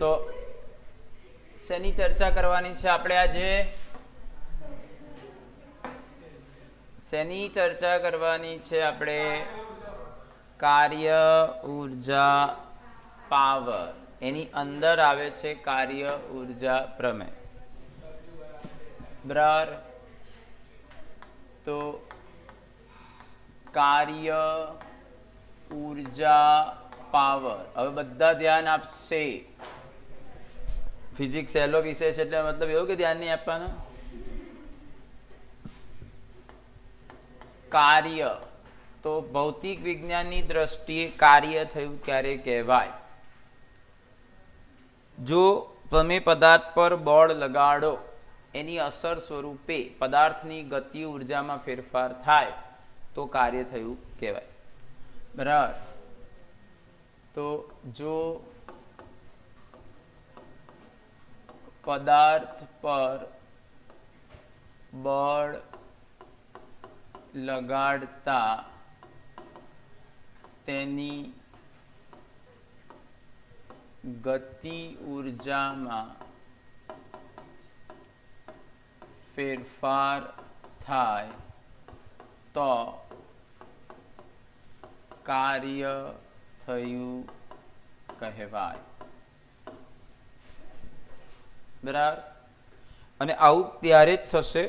તો શેની ચર્ચા કરવાની છે આપણે આજે? શેની ચર્ચા કરવાની છે આપણે? કાર્ય, ઉર્જા, પાવર. એની અંદર આવે છે કાર્ય, ઉર્જા, પ્રમેય. બરાબર. તો કાર્ય, ઉર્જા, પાવર. હવે બધા ધ્યાન આપશે. ફિઝિક્સ સહેલો વિષય છે એટલે મતલબ એવું કે ધ્યાન નહીં આપવાનું. કાર્ય તો ભૌતિક વિજ્ઞાનની દ્રષ્ટિએ કાર્ય થયું ક્યારે કહેવાય? જો તમે પદાર્થ પર બળ લગાડો, એની અસર સ્વરૂપે પદાર્થની ગતિ ઉર્જામાં ફેરફાર થાય તો કાર્ય થયું કહેવાય. બરાબર. તો જો પદાર્થ પર બળ લગાડતા તેની ગતિ ઉર્જામાં ફેરફાર થાય તો કાર્ય થયું કહેવાય. બરાબર. અને આવું ત્યારે જ થશે.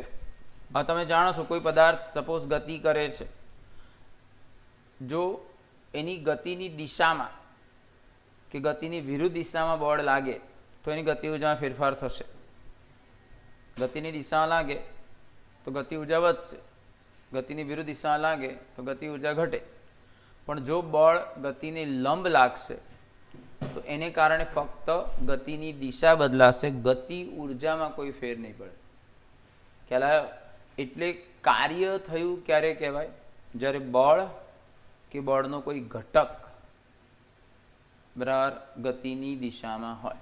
હવે તમે જાણો છો કોઈ પદાર્થ સપોઝ ગતિ કરે છે, જો એની ગતિની દિશામાં કે ગતિની વિરુદ્ધ દિશામાં બળ લાગે તો એની ગતિ ઉર્જામાં ફેરફાર થશે. ગતિની દિશામાં લાગે તો ગતિ ઉર્જા વધશે, ગતિની વિરુદ્ધ દિશામાં લાગે તો ગતિ ઉર્જા ઘટે. પણ જો બળ ગતિને લંબ લાગશે તો એને કારણે ફક્ત ગતિની દિશા બદલાશે, ગતિ ઉર્જામાં કોઈ ફેર નહીં પડે. ખ્યાલ આવ્યો? એટલે કાર્ય થયું ક્યારે કહેવાય? જ્યારે બળ કે બળનો કોઈ ઘટક બરાબર ગતિની દિશામાં હોય.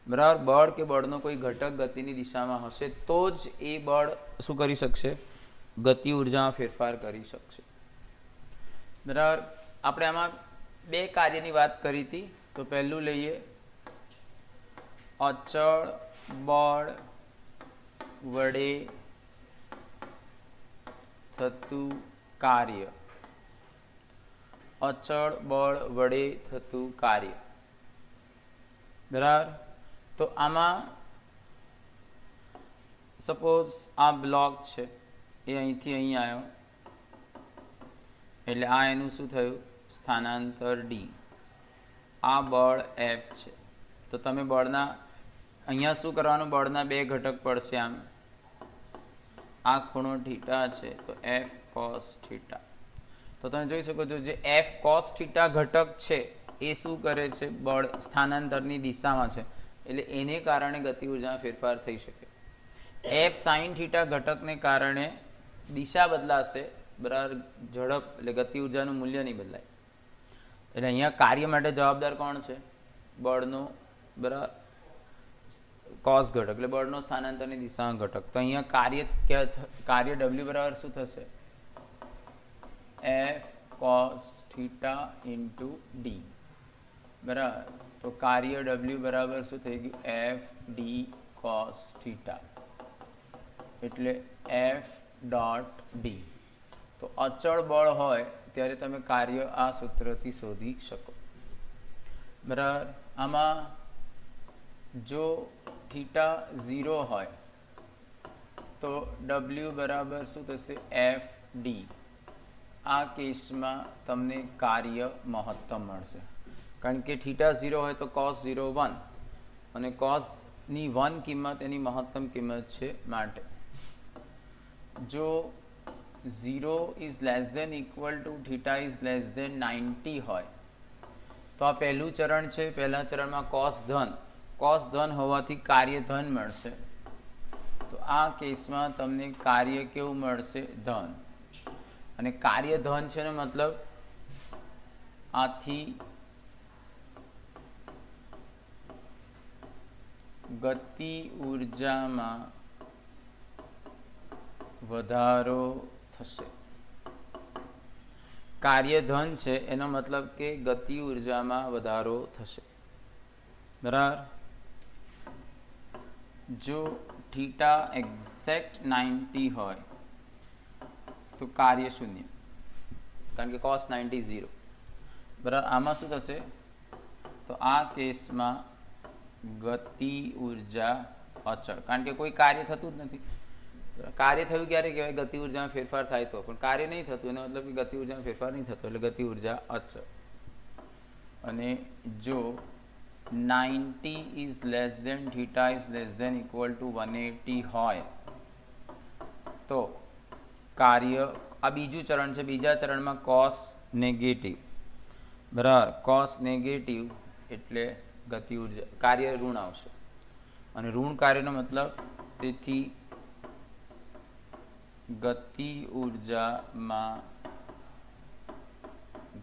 બરાબર. બળ કે બળનો કોઈ ઘટક ગતિની દિશામાં હશે તો જ એ બળ શું કરી શકશે? ગતિ ઉર્જામાં ફેરફાર કરી શકશે. બરાબર. આપણે આમાં બે કાર્યની વાત કરી હતી. તો પહેલું લઈએ અચળ બળ વડે થતું કાર્ય. અચળ બળ વડે થતું કાર્ય. બરાબર. તો આમાં સપોઝ આ બ્લોક છે, એ અહીંથી અહીં આવ્યો એટલે આ એનું શું થયું? સ્થાનાંતર ડી. આ બળ એફ છે. તો તમે બળના અહીંયા શું કરવાનું? બળના બે ઘટક પડશે. આમ આ ખૂણો થીટા છે તો એફ કોસ થીટા. તો તમે જોઈ શકો છો જે એફ કોસ થીટા ઘટક છે એ શું કરે છે? બળ સ્થાનાંતરની દિશામાં છે એટલે એને કારણે ગતિ ઉર્જામાં ફેરફાર થઈ શકે. એફ સાઇન થીટા ઘટકને કારણે દિશા બદલાશે. બરાબર. ઝડપ એટલે ગતિ ઉર્જાનું મૂલ્ય નહીં બદલાય. એટલે અહીંયા કાર્ય માટે જવાબદાર કોણ છે? બળનો બરાબર કોસ ઘટક એટલે બળનો સ્થાનાંતરની દિશામાં ઘટક. તો અહીંયા કાર્ય ડબલ્યુ બરાબર શું થશે? F cos theta into D. બરાબર. તો કાર્ય ડબલ્યુ બરાબર શું થઈ ગયું? એફ ડી કોસ થીટા એટલે એફ ડોટ ડી. તો અચળ બળ હોય ત્યારે તમે કાર્ય આ સૂત્રથી શોધી શકો. બરાબર. આમાં જો થીટા 0 હોય તો ડબલ્યુ બરાબર શું થશે? F D. આ કેસમાં તમને કાર્ય મહત્તમ મળશે, કારણ કે થીટા 0 હોય તો કોસ 0 1 અને કોસની 1 કિંમત એની મહત્તમ કિંમત છે. માટે જો 0 is less than equal to theta is less than 90 હોય તો આ પહેલું ચરણ છે. પહેલા ચરણમાં કોસ ધન હોવાથી કાર્ય ધન મળશે. તો આ કેસમાં તમને કાર્ય કેવું મળશે? ધન. અને કાર્ય ધન છે ને મતલબ આથી ગતિ ઉર્જામાં વધારો થશે. કાર્ય ધન છે એનો મતલબ કે ગતિ ઉર્જામાં વધારો થશે. બરાબર. જો થીટા એક્ઝેક્ટ 90 હોય તો કાર્ય શૂન્ય, કારણ કે cos 90 0. બરાબર. આમાં શું થશે? તો આ કેસમાં ગતિ ઉર્જા અચળ, કારણ કે કોઈ કાર્ય થતું જ નથી. કાર્ય થયું ક્યારે કહેવાય? ગતિ ઉર્જામાં ફેરફાર થાય તો. પણ કાર્ય નહીં થતું એનો મતલબ કે ગતિ ઉર્જામાં ફેરફાર નહીં થતો, એટલે ગતિ ઉર્જા અચળ. અને જો 90 is less than theta is less than equal to 180 હોય તો કાર્ય, આ બીજું ચરણ છે. બીજા ચરણમાં cos નેગેટિવ, બરાબર. cos નેગેટિવ એટલે ગતિ ઉર્જા, કાર્ય ઋણ આવશે. અને ઋણ કાર્યનો મતલબ, તેથી ગતિ ઉર્જામાં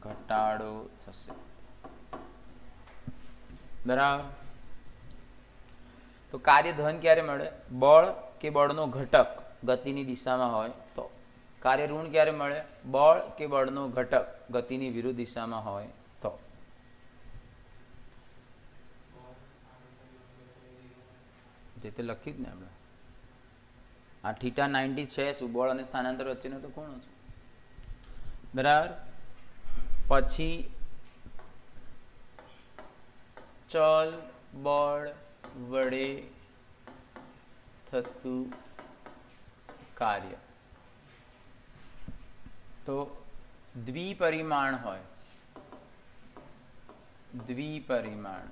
ઘટાડો થશે. બરાબર. તો કાર્ય ધન ક્યારે મળે? બળ કે બળનો ઘટક ગતિની દિશામાં હોય તો. કાર્ય ઋણ ક્યારે મળે? બળ કે બળનો ઘટક ગતિની વિરુદ્ધ દિશામાં હોય તો. જે તે લખ્યું જ ને આપણે. આ થીટા 90 છે શું? બળ અને સ્થાનાંતર વચ્ચેનો તો ખૂણો છે. બરાબર. પછી ચલ બળ વડે થતું કાર્ય. તો દ્વિપરિમાણ હોય, દ્વિપરિમાણ,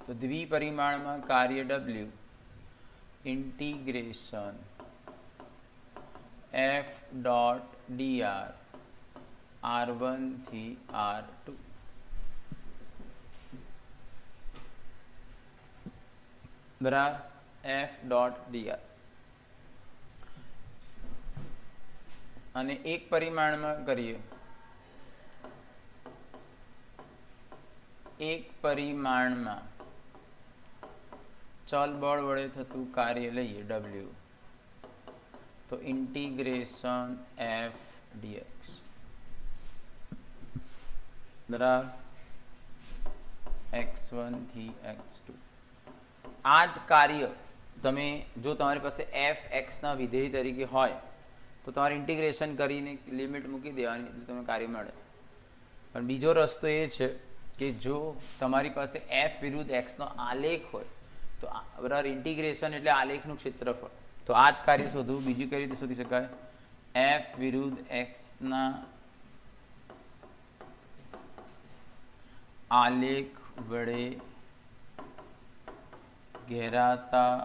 તો દ્વિપરિમાણમાં કાર્ય W integration f dot dr r1 થી r2. બરાબર. f dot dr. અને એક પરિમાણમાં કરીએ, એક પરિમાણમાં ચલ બળ વડે થતું કાર્ય લઈએ W, તો ઇન્ટિગ્રેશન f dx. બરાબર. x1 થી x2. આ જ કાર્ય તમે જો તમારી પાસે f x ના વિધેય તરીકે હોય તો તમારે ઇન્ટિગ્રેશન કરીને લિમિટ મૂકી દેવાની, એટલે તમને કાર્ય મળે. પણ બીજો રસ્તો એ છે કે જો તમારી પાસે f વિરુદ્ધ x નો આલેખ હોય તો બરાબર, ઇન્ટિગ્રેશન એટલે આલેખનું ક્ષેત્રફળ. તો આ જ કાર્ય શોધવું. બીજું કઈ રીતે શોધી શકાય? f વિરુદ્ધ x ના આલેખ વડે ઘેરાતા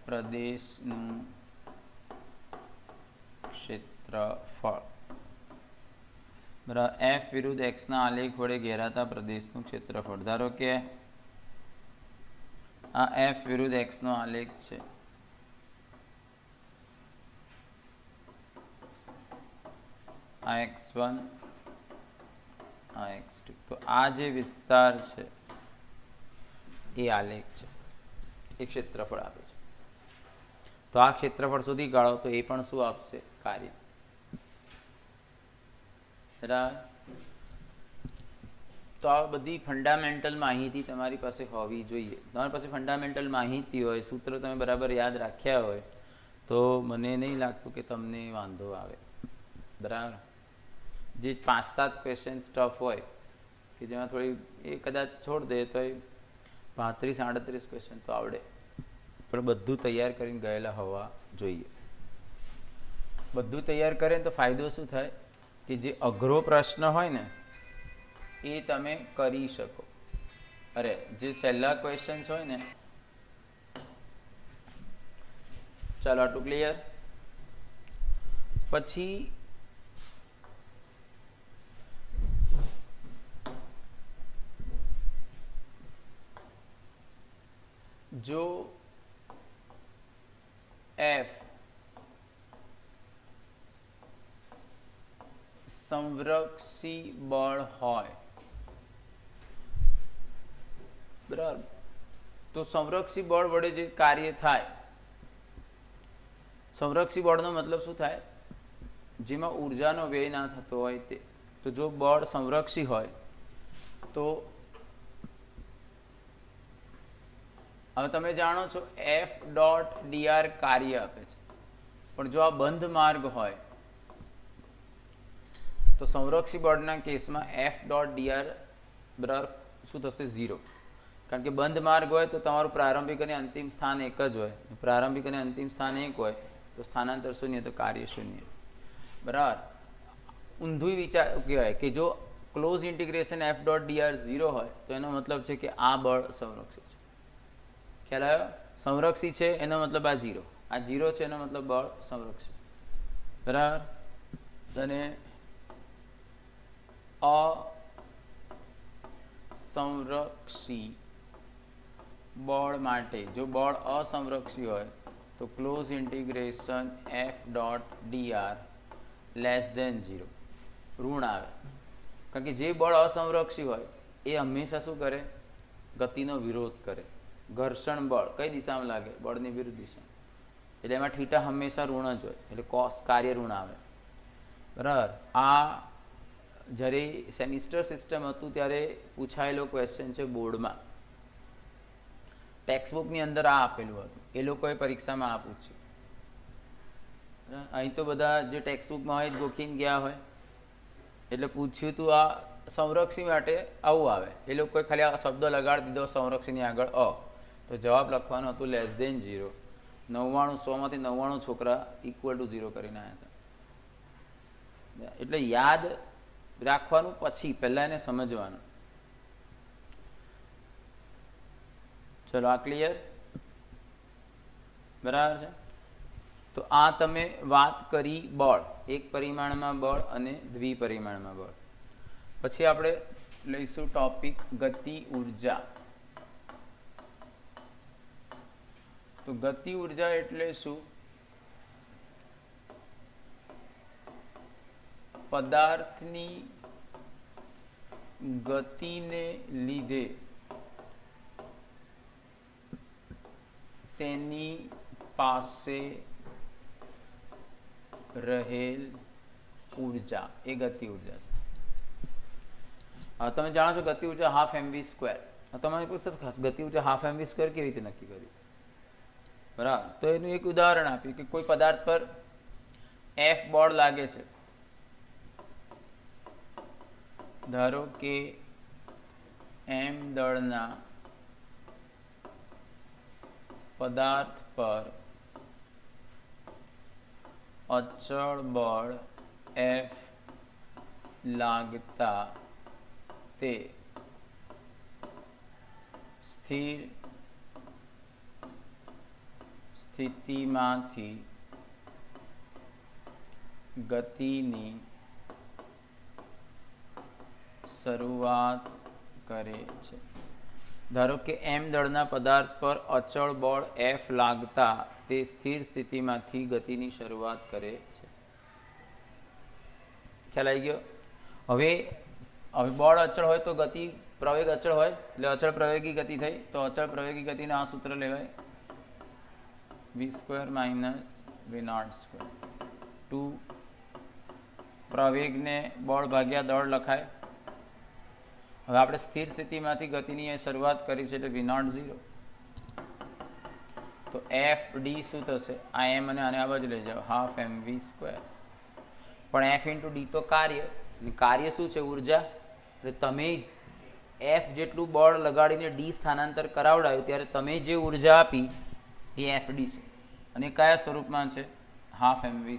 પ્રદેશનું ક્ષેત્રફળ. બરાબર. f વિરુદ્ધ x ના આલેખ વડે ઘેરાતા પ્રદેશનું ક્ષેત્રફળ. ધારો કે આ f વિરુદ્ધ x નો આલેખ છે. આ x1, આ x2. તો આ જે વિસ્તાર છે એ આલેખ છે, એ ક્ષેત્રફળ આપે છે. તો આ ક્ષેત્રફળ શોધી કાઢો તો એ પણ શું આપશે? કાર્ય. બરાબર. તો આ બધી ફંડામેન્ટલ માહિતી તમારી પાસે હોવી જોઈએ. તમારી પાસે ફંડામેન્ટલ માહિતી હોય, સૂત્ર તમે બરાબર યાદ રાખ્યા હોય તો મને નહીં લાગતું કે તમને વાંધો આવે. બરાબર. જે 5-7 ક્વેશ્ચન ટફ હોય કે જેમાં થોડી એ કદાચ છોડ દે તો એ 35-38 ક્વેશ્ચન તો આવડે, પણ બધું તૈયાર કરીને ગયેલા હોવા જોઈએ. બધું તૈયાર કરે તો ફાયદો શું થાય કે જે અઘરો પ્રશ્ન હોય ને એ તમે કરી શકો. અરે જે છેલ્લા ક્વેશ્ચન્સ હોય ને, ચાલો આટલું ક્લિયર. પછી જો f સંરક્ષી બળ હોય, બરાબર, તો સંરક્ષી બળ વડે જે કાર્ય થાય, સંરક્ષી બળનો મતલબ શું થાય? જેમાં ઉર્જાનો વ્યય ના થતો હોય તે. તો જો બળ સંરક્ષી હોય તો હવે તમે જાણો છો એફ ડોટ ડીઆર કાર્ય આપે છે, પણ જો આ બંધ માર્ગ હોય તો સંરક્ષી બળના કેસમાં એફ ડોટ ડીઆર બરાબર શું થશે? 0. કારણ કે બંધ માર્ગ હોય તો તમારું પ્રારંભિક અને અંતિમ સ્થાન એક જ હોય. પ્રારંભિક અને અંતિમ સ્થાન એક હોય તો સ્થાનાંતર શૂન્ય, તો કાર્ય શૂન્ય. બરાબર. ઊંધું વિચાર કહેવાય કે જો close integration F dot D R 0 હોય તો એનો મતલબ છે કે આ બળ સંરક્ષિત છે. ખ્યાલ આવ્યો? સંરક્ષિત છે એનો મતલબ આ 0, આ 0 છે એનો મતલબ બળ સંરક્ષિત. બરાબર. અને અસંરક્ષી બળ માટે જો બળ અસંરક્ષી હોય તો close integration F dot D R less than 0, ઋણ આવે. કારણ કે જે બળ અસંરક્ષી હોય એ હંમેશા શું કરે? ગતિનો વિરોધ કરે. ઘર્ષણ બળ કઈ દિશામાં લાગે? બળની વિરુદ્ધ દિશા. એટલે એમાં થીટા હંમેશા ઋણ જ હોય, એટલે કોસ કાર્ય ઋણ આવે. બરાબર. આ જ્યારે સેમિસ્ટર સિસ્ટમ હતું ત્યારે પૂછાયેલો ક્વેશ્ચન છે બોર્ડમાં. ટેક્સ્ટ બુકની અંદર આ આપેલું હતું, એ લોકોએ પરીક્ષામાં આ પૂછ્યું. અહીં તો બધા જે ટેક્સ્ટ બુકમાં હોય ગોખીને ગયા હોય, એટલે પૂછ્યું તું આ સંરક્ષી માટે આવું આવે. એ લોકોએ ખાલી આ શબ્દ લગાડી દીધો સંરક્ષીની આગળ તો જવાબ લખવાનું હતું લેસ દેન 0. 99 100માંથી 99 છોકરા ઇક્વલ ટુ 0 કરીને આવ્યા હતા. એટલે યાદ રાખવાનું, પછી પહેલાં એને સમજવાનું. ચલો, આ ક્લિયર? બરાબર છે. તો આ તમે વાત કરી બળ, એક પરિમાણમાં બળ અને દ્વિપરિમાણમાં બળ. પછી આપણે લઈશું ટોપિક ગતિ ઉર્જા. તો ગતિ ઉર્જા એટલે શું? પદાર્થની ગતિને લીધે તેની પાસે રહેલ ઉર્જા, એ ગતિ ઉર્જા છે. તમે જાણો છો ગતિ ઉર્જા હાફ mv². તમારે પૂછશે ગતિ ઉર્જા હાફ mv² કેવી રીતે નક્કી કરી? બરાબર. તો એનું એક ઉદાહરણ આપ્યું કે કોઈ પદાર્થ પર એફ બળ લાગે છે. ધારો કે એમ દળના પદાર્થ પર અચળ બળ એફ લાગતા તે સ્થિર સ્થિતિમાંથી ગતિની શરૂઆત કરે છે. ધારો કે એમ દળના પદાર્થ પર અચળ બળ એફ લાગતા તે સ્થિર સ્થિતિમાંથી ગતિની શરૂઆત કરે છે. ખ્યાલ આવી ગયો? હવે બળ અચળ હોય તો ગતિ પ્રવેગ અચળ હોય, એટલે અચળ પ્રવેગી ગતિ થઈ. તો અચળ પ્રવેગી ગતિનું આ સૂત્ર લેવાય v² - v0². 2 પ્રવેગને બળ ભાગ્યા દળ લખાય. હવે આપણે સ્થિર સ્થિતિમાંથી ગતિની શરૂઆત કરી છે એટલે v0 0. તો એફ ડી શું થશે? આ એમ અને આને આ બાજુ લઈ જાઓ, હાફ mv². પણ એફ ઇન્ટુ ડી તો કાર્ય, કાર્ય શું છે? ઉર્જા. એટલે તમે એફ જેટલું બળ લગાડીને ડી સ્થાનાંતર કરાવડાયું ત્યારે તમે જે ઉર્જા આપી એ એફ ડી છે, અને કયા સ્વરૂપમાં છે? Half mv².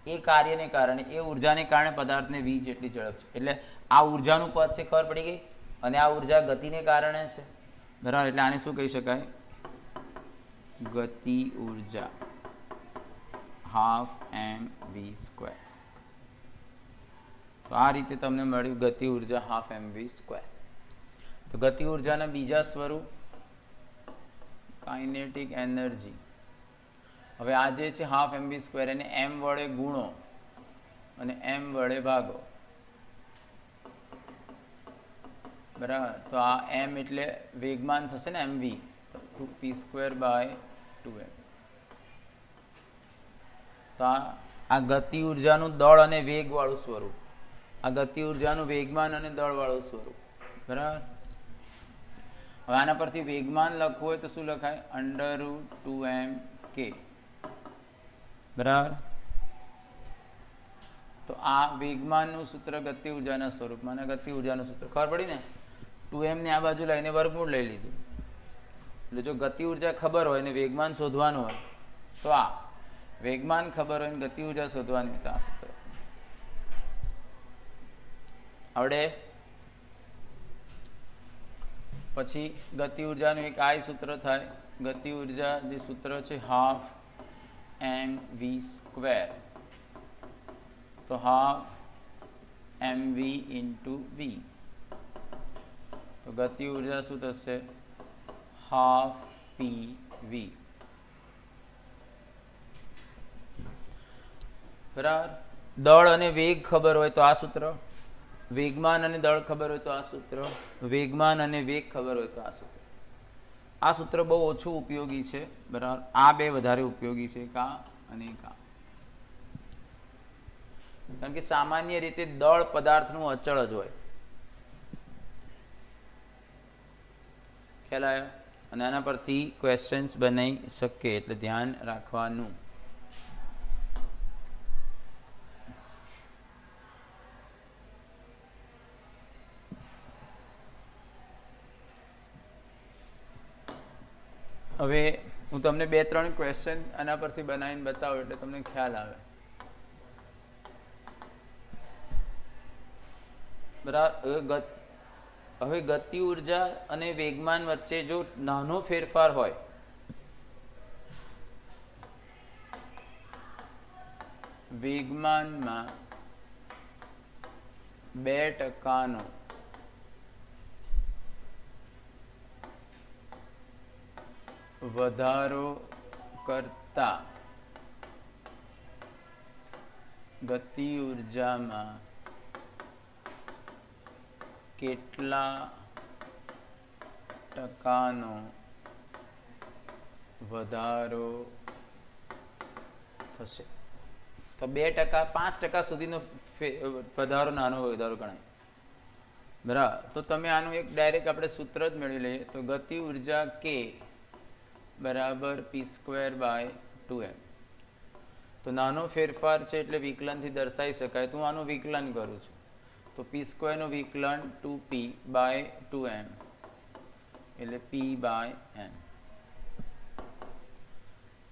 એ કાર્યને કારણે, એ ઉર્જાને કારણે પદાર્થને v જેટલી ઝડપ છે. એટલે આ ઉર્જાનું પદ છે, ખબર પડી ગઈ? અને આ ઉર્જા ગતિને કારણે છે. બરાબર. એટલે આને શું કહી શકાય? ગતિ ઉર્જા હાફ mv². તો આ રીતે તમને મળ્યું ગતિ ઉર્જા હાફ mv². તો ગતિ ઉર્જાના બીજા સ્વરૂપ કાઇનેટિક એનર્જી. હવે આ જે છે હાફ mv² એને m વડે ગુણો અને m વડે ભાગો. બરાબર. તો આ m એટલે વેગમાન થશે ને, mv, p²/2m. તો આ ગતિ ઉર્જાનું દળ અને વેગ વાળું સ્વરૂપ, આ ગતિ ઉર્જાનું વેગમાન અને દળ વાળું સ્વરૂપ. બરાબર. હવે આના પરથી વેગમાન લખવું હોય તો શું લખાય? √2m_k, બરાબર. તો આ વેગમાનનું સૂત્ર ગતિ ઉર્જાના સ્વરૂપમાં, અને ગતિ ઉર્જાનું સૂત્ર ખબર પડી ને? 2m ને આ બાજુ લઈને વર્ગમૂળ લઈ લીધું. એટલે જો ગતિ ઉર્જા ખબર હોય ને વેગમાન શોધવાનું હોય તો આ વેગમાન ખબર હોય ને ગતિ ઉર્જા શોધવાની તો આ સૂત્ર આવડે. પછી ગતિ ઉર્જાનું એક આ સૂત્ર થાય. ગતિ ઉર્જા જે સૂત્ર છે 12mv², તો 12mv × v, તો ગતિ ઉર્જા શું થશે? 12pv, બરાબર. દળ અને વેગ ખબર હોય તો આ સૂત્ર, વેગમાન અને દળ ખબર હોય તો આ સૂત્ર, વેગમાન અને વેગ ખબર હોય તો આ સૂત્ર. આ સૂત્ર બહુ ઓછું ઉપયોગી છે, બરાબર. આ બે વધારે ઉપયોગી છે, કા અને કા. કારણ કે સામાન્ય રીતે દળ પદાર્થનું અચળ જ હોય. ખ્યાલ આવ્યો? અને આના પરથી ક્વેશ્ચન્સ બનાવી શકે એટલે ધ્યાન રાખવાનું. હવે હું તમને 2-3 ક્વેશ્ચન આના પરથી બનાવીને બતાવું એટલે તમને ખ્યાલ આવે, બરાબર. હવે ગતિ ઉર્જા અને વેગમાન વચ્ચે જો નાનો ફેરફાર હોય, વેગમાનમાં 2% વધારો કરતા ગતિ ઉર્જામાં કેટલા ટકાનો વધારો થશે? તો 2%, 5% સુધીનો વધારો નાનો વધારો ગણાય, બરાબર. તો તમે આનું એક ડાયરેક્ટ આપણે સૂત્ર જ મેળવી લઈએ. તો ગતિ ઉર્જા k બરાબર p²/2m. તો નાનો ફેરફાર છે એટલે વિકલનથી દર્શાવી શકાય. તો હું આનું વિકલન કરું છું. તો p² નું વિકલન 2p/2m એટલે p/m.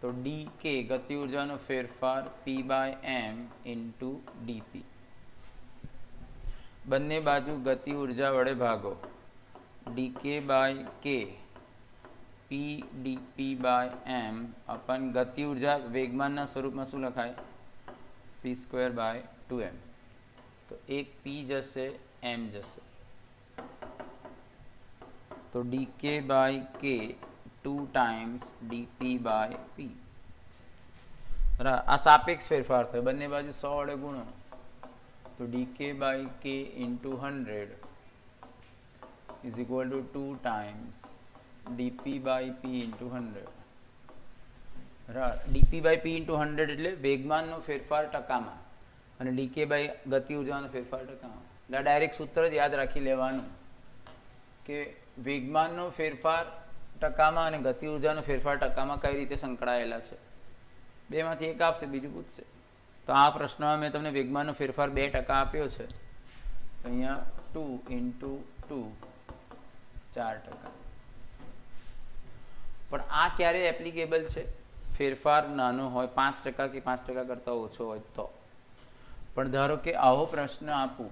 તો dk ગતિ ઉર્જાનો ફેરફાર p/m × dp. બંને બાજુ ગતિ ઉર્જા વડે ભાગો. dk/k p dp/m અપન ગતિ ઉર્જા વેગમાનના સ્વરૂપમાં શું લખાય? p²/2m. તો એક p જશે, m જશે. તો dk/k 2 ટાઈમ્સ dp/p. બરાબર. આ સાપેક્ષ ફેરફાર થયો, બંને બાજુ 100 વડે ગુણો. તો dk/k × 100 is equal to 2 times dp/p × 100. બરાબર. dp/p × 100 એટલે વેગમાનનો ફેરફાર ટકામાં અને dk/ગતિ ઉર્જાનો ફેરફાર ટકામાં. એટલે ડાયરેક્ટ સૂત્ર જ યાદ રાખી લેવાનું કે વેગમાનનો ફેરફાર ટકામાં અને ગતિ ઉર્જાનો ફેરફાર ટકામાં કઈ રીતે સંકળાયેલા છે. બેમાંથી એક આપશે, બીજું પૂછશે. તો આ પ્રશ્નમાં મેં તમને વેગમાનનો ફેરફાર 2% આપ્યો છે. અહીંયા 2 × 2 4%. પણ આ ક્યારે એપ્લિકેબલ છે? ફેરફાર નાનો હોય, 5% કે 5% કરતાં ઓછો હોય તો. પણ ધારો કે આવો પ્રશ્ન આપું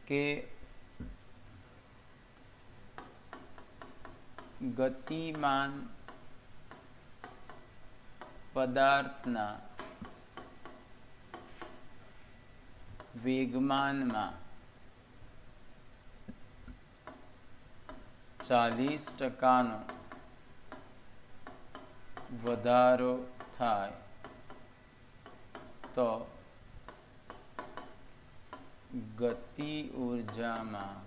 કે ગતિમાન પદાર્થના વેગમાનમાં 40%નો વધારો થાય તો ગતિ ઉર્જામાં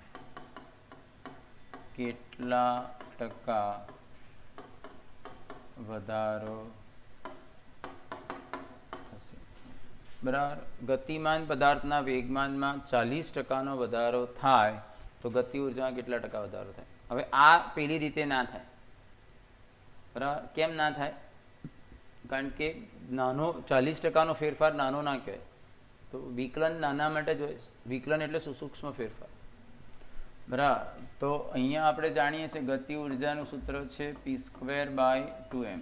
કેટલા ટકા વધારો થશે? બરાબર. ગતિમાન પદાર્થના વેગમાનમાં 40%નો વધારો થાય તો ગતિ ઉર્જામાં કેટલા ટકા વધારો થાય? હવે આ પેલી રીતે ના થાય, બરાબર? કેમ ના થાય? કારણ કે નાનો 40% ફેરફાર નાનો ના કહેવાય, તો વિકલન નાના માટે જ હોય. વિકલન એટલે સૂક્ષ્મ ફેરફાર, બરાબર? તો અહીંયા આપણે જાણીએ છીએ ગતિ ઉર્જાનું સૂત્ર છે p²/2m.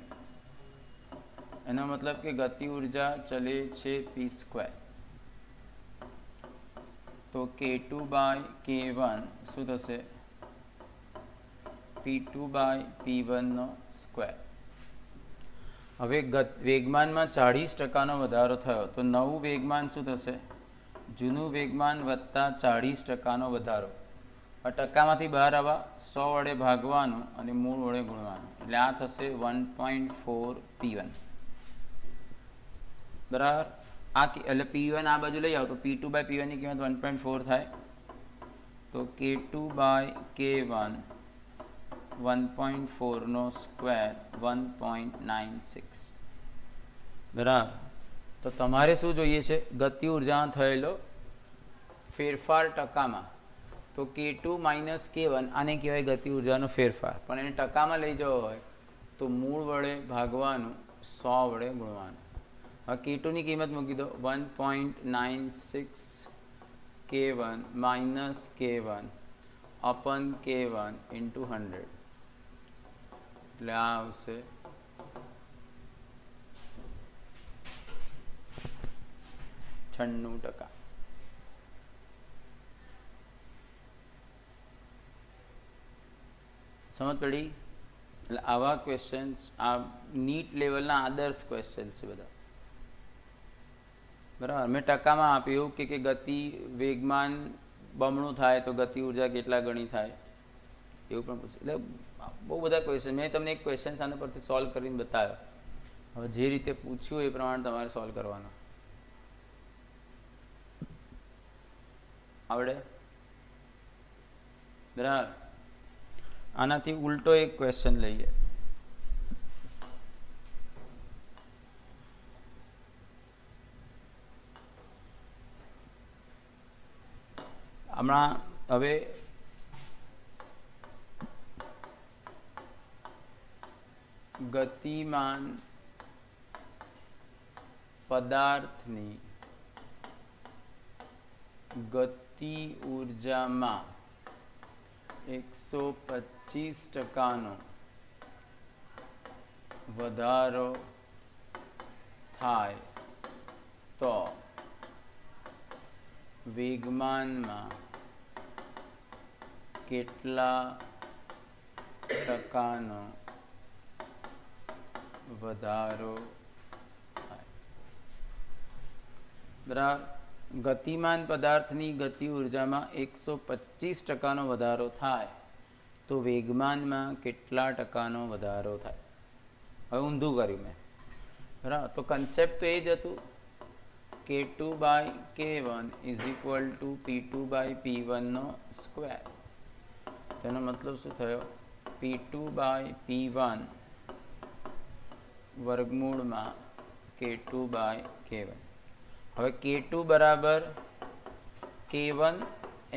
એનો મતલબ કે ગતિ ઉર્જા ચલે છે p². તો k2/k1 શું થશે? p2/p1 square. હવે વેગમાનમાં 40% વધારો થયો, તો નવું વેગમાન શું થશે? જૂનું વેગમાન વત્તા 40% વધારો. આ ટકામાંથી બહાર આવવા 100 વડે ભાગવાનું અને મૂળ વડે ગુણવાનું, એટલે આ થશે 1.4 p1, બરાબર? આ એટલે p1 આ બાજુ લઈ આવો તો p2/p1 ની કિંમત 1.4 થાય. તો k2/k1 1.4 નો સ્ક્વેર 1.96, બરાબર? તો તમારે શું જોઈએ છે? ગતિ ઉર્જામાં થયેલો ફેરફાર ટકામાં. તો k2 - k1 આને કહેવાય ગતિ ઉર્જાનો ફેરફાર, પણ એને ટકામાં લઈ જવો હોય તો મૂળ વડે ભાગવાનું, 100 વડે ગુણવાનું. હવે k2 ની કિંમત મૂકી દો 1.96 k1 - k1 upon k1 into 100, એટલે આ આવશે 96%. સમજ પડી? એટલે આવા ક્વેશ્ચન્સ આ નીટ લેવલના આદર્શ ક્વેશ્ચન છે બધા, બરાબર? મેં ટકામાં આપ્યું કે ગતિ વેગમાન બમણું થાય તો ગતિ ઉર્જા કેટલા ગણી થાય, એવું પણ પૂછે. એટલે બહુ બધા ક્વેશ્ચન. મેં તમને એક ક્વેશ્ચન આના પરથી સોલ્વ કરીને બતાવ્યો. હવે જે રીતે પૂછ્યું એ પ્રમાણે તમારે સોલ્વ કરવાનો. આવડે? બરાબર. આનાથી ઉલટો એક ક્વેશ્ચન લઈએ. હમણાં હવે ગતિમાન પદાર્થની ગતિ ઉર્જામાં 125% વધારો થાય તો વેગમાનમાં કેટલા ટકાનો વધારો થાય? બરાબર. ગતિમાન પદાર્થની ગતિ ઉર્જામાં 125% વધારો થાય તો વેગમાનમાં કેટલા ટકાનો વધારો થાય? હવે ઊંધું કર્યું મેં, બરાબર? તો કન્સેપ્ટ તો એ જ હતું, k2/k1 = p2/p1 નો સ્ક્વેર. તેનો મતલબ શું થયો? p2/p1 વર્ગમૂળમાં k2/k1. હવે k2 બરાબર k1,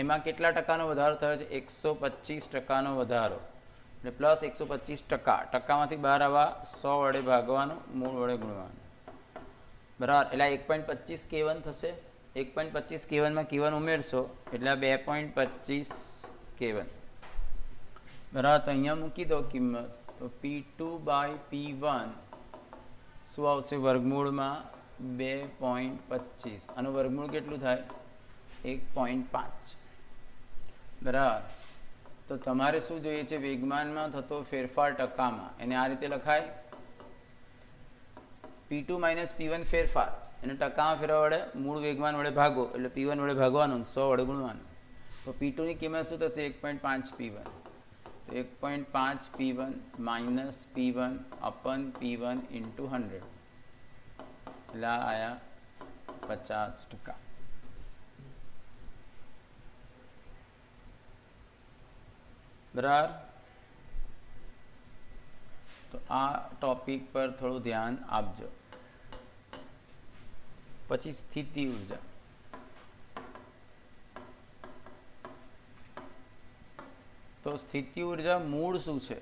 એમાં કેટલા ટકાનો વધારો થયો છે? 125% વધારો, એટલે પ્લસ 125%. ટકામાંથી બહાર આવવા 100 વડે ભાગવાનું, મૂળ વડે ગુણવાનું, બરાબર? એટલે 1.25 k1 થશે. 1.25 k1 માં k1 ઉમેરશો એટલે આ 2.25 k1, બરાબર? તો અહીંયા મૂકી દો કિંમત. તો p2/p1 શું આવશે? વર્ગમૂળમાં 2.25. આનું વર્ગમૂળ કેટલું થાય? 1.5, બરાબર? તો તમારે શું જોઈએ છે? વેગમાનમાં થતો ફેરફાર ટકામાં. એને આ રીતે લખાય, p2 - p1 ફેરફાર, એને ટકામાં ફેરવા વડે મૂળ વેગમાન વડે ભાગો, એટલે p1 વડે ભાગવાનું, 100 વડે ગુણવાનું. તો p2 ની કિંમત શું થશે? 1.5 p1. તો 1.5 p1 - p1 upon p1 into 100, એટલે આ આયા 50%. બરાબર? તો આ ટોપિક પર થોડું ધ્યાન આપજો. પછી સ્થિતિ ઉર્જા. સ્થિતિ ઉર્જા મૂળ શું છે?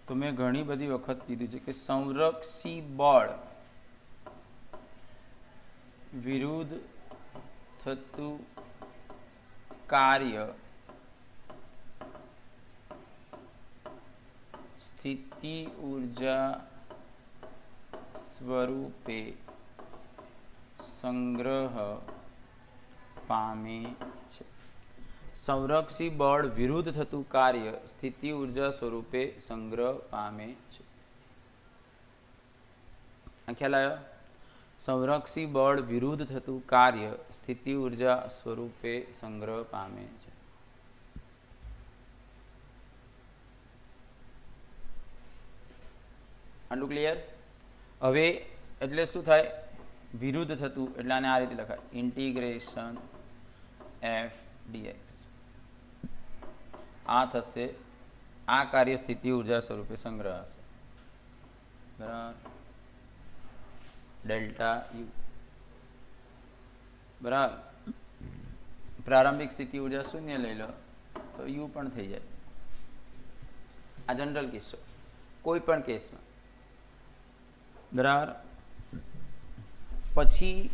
તો મેં ઘણી બધી વખત કીધું છે કે સંરક્ષી બળ વિરુદ્ધ થતું કાર્ય સ્થિતિ ઉર્જા સ્વરૂપે સંગ્રહ પામે છે. સંરક્ષી બળ વિરુદ્ધ થતું કાર્ય સ્થિતિ ઉર્જા સ્વરૂપે સંગ્રહ પામે છે. આ ખ્યાલ આવ્યો? સંરક્ષી બળ વિરુદ્ધ થતું કાર્ય સ્થિતિ ઉર્જા સ્વરૂપે સંગ્રહ પામે છે. આટલું ક્લિયર? હવે એટલે શું થાય? વિરુદ્ધ થતું એટલે આને આ રીતે લખાય, ઇન્ટિગ્રેશન એફ ડીએક્સ. આ થશે, આ કાર્ય સ્થિતિ ઉર્જા સ્વરૂપે સંગ્રહ હશે. બરાબર? Delta you. બરાબર? પ્રારંભિક સ્થિતિ ઉર્જા શૂન્ય લઈ લો તો યુ પણ થઈ જાય. આ જનરલ કિસ્સો, કોઈ પણ કેસમાં. બરાબર? પછી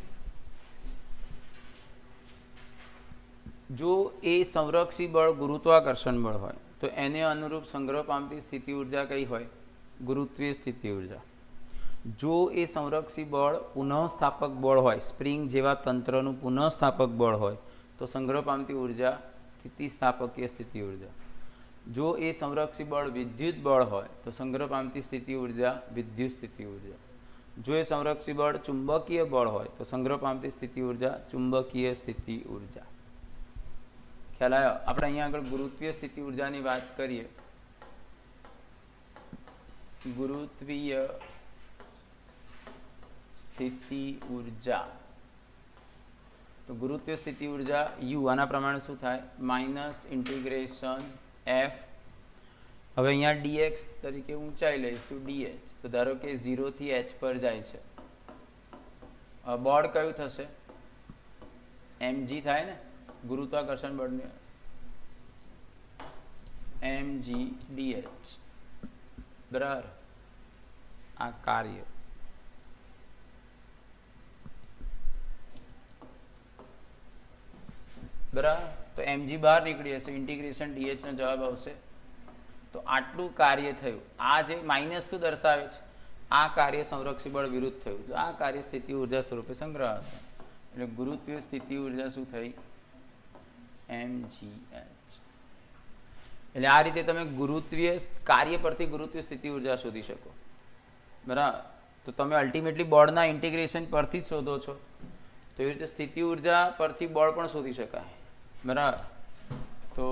જો એ સંરક્ષી બળ ગુરુત્વાકર્ષણ બળ હોય તો એને અનુરૂપ સંગ્રહ પામતી સ્થિતિ ઉર્જા કઈ હોય? ગુરુત્વીય સ્થિતિ ઉર્જા. જો એ સંરક્ષી બળ પુનઃસ્થાપક બળ હોય, સ્પ્રિંગ જેવા તંત્રનું પુનઃસ્થાપક બળ હોય તો સંગ્રહ પામતી ઉર્જા સ્થિતિસ્થાપકીય સ્થિતિ ઉર્જા. જો એ સંરક્ષી બળ વિદ્યુત બળ હોય તો સંગ્રહ પામતી સ્થિતિ ઉર્જા વિદ્યુત સ્થિતિ ઉર્જા. જો એ સંરક્ષી બળ ચુંબકીય બળ હોય તો સંગ્રહ પામતી સ્થિતિ ઉર્જા ચુંબકીય સ્થિતિ ઉર્જા. ખ્યાલ આવ્યો? આપણે અહીંયા આગળ ગુરુત્વીય સ્થિતિ ઉર્જાની વાત કરીએ. ગુરુત્વીય સ્થિતિ ઉર્જા, તો ગુરુત્વીય સ્થિતિ ઉર્જા યુ આના પ્રમાણે શું થાય? Minus integration F. હવે અહીંયા ડીએક્સ તરીકે ઊંચાઈ લઈશું ડીએચ. તો ધારો કે 0 થી h પર જાય છે. બળ કયું થશે? mg થાય ને, ગુરુત્વાકર્ષણ બળને mg dh. બરાબર? આ કાર્ય બરાબર. તો mg બહાર નીકળી હશે, ઇન્ટિગ્રેશન dh નો જવાબ આવશે. તો આટલું કાર્ય થયું. આ જે માઇનસ શું દર્શાવે છે? આ કાર્ય સંરક્ષી બળ વિરુદ્ધ થયું. તો આ કાર્ય સ્થિતિ ઉર્જા સ્વરૂપે સંગ્રહ હશે. એટલે ગુરુત્વીય સ્થિતિ ઉર્જા શું થઈ? mgh. એટલે આ રીતે તમે ગુરુત્વીય કાર્ય પરથી ગુરુત્વીય સ્થિતિ ઉર્જા શોધી શકો. બરાબર? તો તમે અલ્ટિમેટલી બળના ઇન્ટિગ્રેશન પરથી જ શોધો છો. તો એવી રીતે સ્થિતિ ઉર્જા પરથી બળ પણ શોધી શકાય. બરાબર? તો